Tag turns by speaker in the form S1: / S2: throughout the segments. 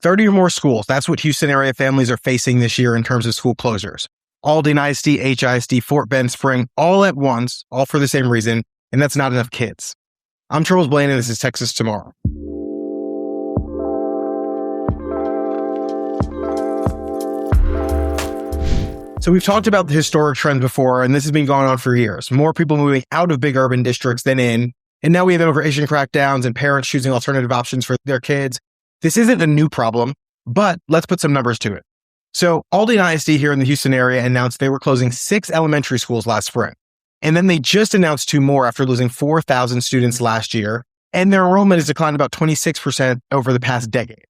S1: 30 or more schools. That's what Houston area families are facing this year in terms of school closures. Aldine ISD, HISD, Fort Bend, Spring, all at once, all for the same reason, and that's not enough kids. I'm Charles Blaine, and this is Texas Tomorrow. So we've talked about the historic trend before, and this has been going on for years. More people moving out of big urban districts than in, and now we have immigration crackdowns and parents choosing alternative options for their kids. This isn't a new problem, but let's put some numbers to it. So Aldine ISD here in the Houston area announced they were closing 6 elementary schools last spring. And then they just announced 2 more after losing 4,000 students last year, and their enrollment has declined about 26% over the past decade.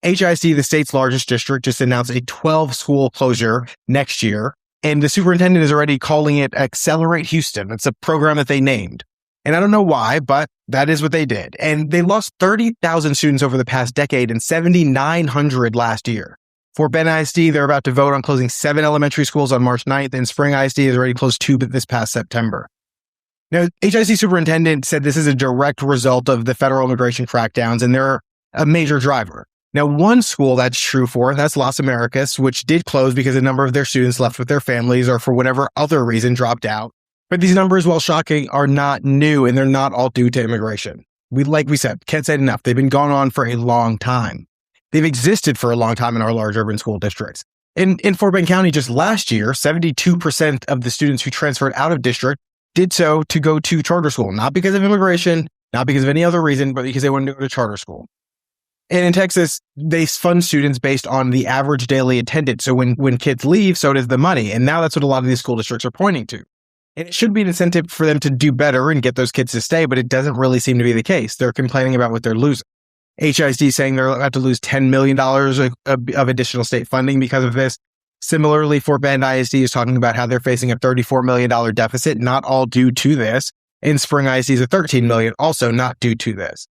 S1: HISD, the state's largest district, just announced a 12-school closure next year, and the superintendent is already calling it Accelerate Houston. It's a program that they named. And I don't know why, but that is what they did. And they lost 30,000 students over the past decade and 7,900 last year. For Fort Bend ISD, they're about to vote on closing 7 elementary schools on March 9th, and Spring ISD has already closed 2 this past September. Now, HISD superintendent said this is a direct result of the federal immigration crackdowns, and they're a major driver. Now, one school that's true for, that's Las Americas, which did close because a number of their students left with their families or for whatever other reason dropped out. But these numbers, while shocking, are not new, and they're not all due to immigration. Like we said, can't say it enough. They've been going on for a long time. They've existed for a long time in our large urban school districts. In Fort Bend County, just last year, 72% of the students who transferred out of district did so to go to charter school, not because of immigration, not because of any other reason, but because they wanted to go to charter school. And in Texas, they fund students based on the average daily attendance. So when kids leave, so does the money. And now that's what a lot of these school districts are pointing to. And it should be an incentive for them to do better and get those kids to stay, but it doesn't really seem to be the case. They're complaining about what they're losing. HISD saying they're about to lose $10 million of additional state funding because of this. Similarly, Fort Bend ISD is talking about how they're facing a $34 million deficit, not all due to this. And Spring ISD is a $13 million, also not due to this.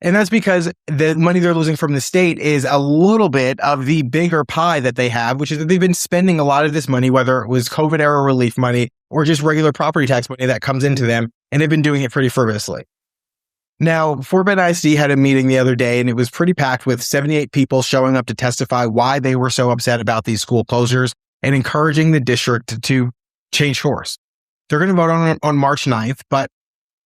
S1: And that's because the money they're losing from the state is a little bit of the bigger pie that they have, which is that they've been spending a lot of this money, whether it was COVID-era relief money or just regular property tax money that comes into them, and they've been doing it pretty frivolously. Now, Fort Bend ISD had a meeting the other day, and it was pretty packed with 78 people showing up to testify why they were so upset about these school closures and encouraging the district to change course. They're going to vote on March 9th, but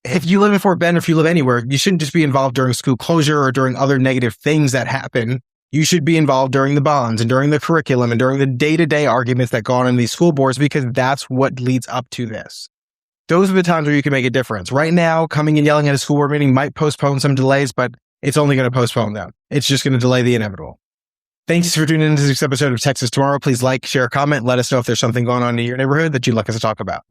S1: if you live in Fort Bend or if you live anywhere, you shouldn't just be involved during school closure or during other negative things that happen. You should be involved during the bonds and during the curriculum and during the day-to-day arguments that go on in these school boards, because that's what leads up to this. Those are the times where you can make a difference. Right now, coming and yelling at a school board meeting might postpone some delays, but it's only going to postpone them. It's just going to delay the inevitable. Thanks for tuning in to this episode of Texas Tomorrow. Please like, share, comment, let us know if there's something going on in your neighborhood that you'd like us to talk about.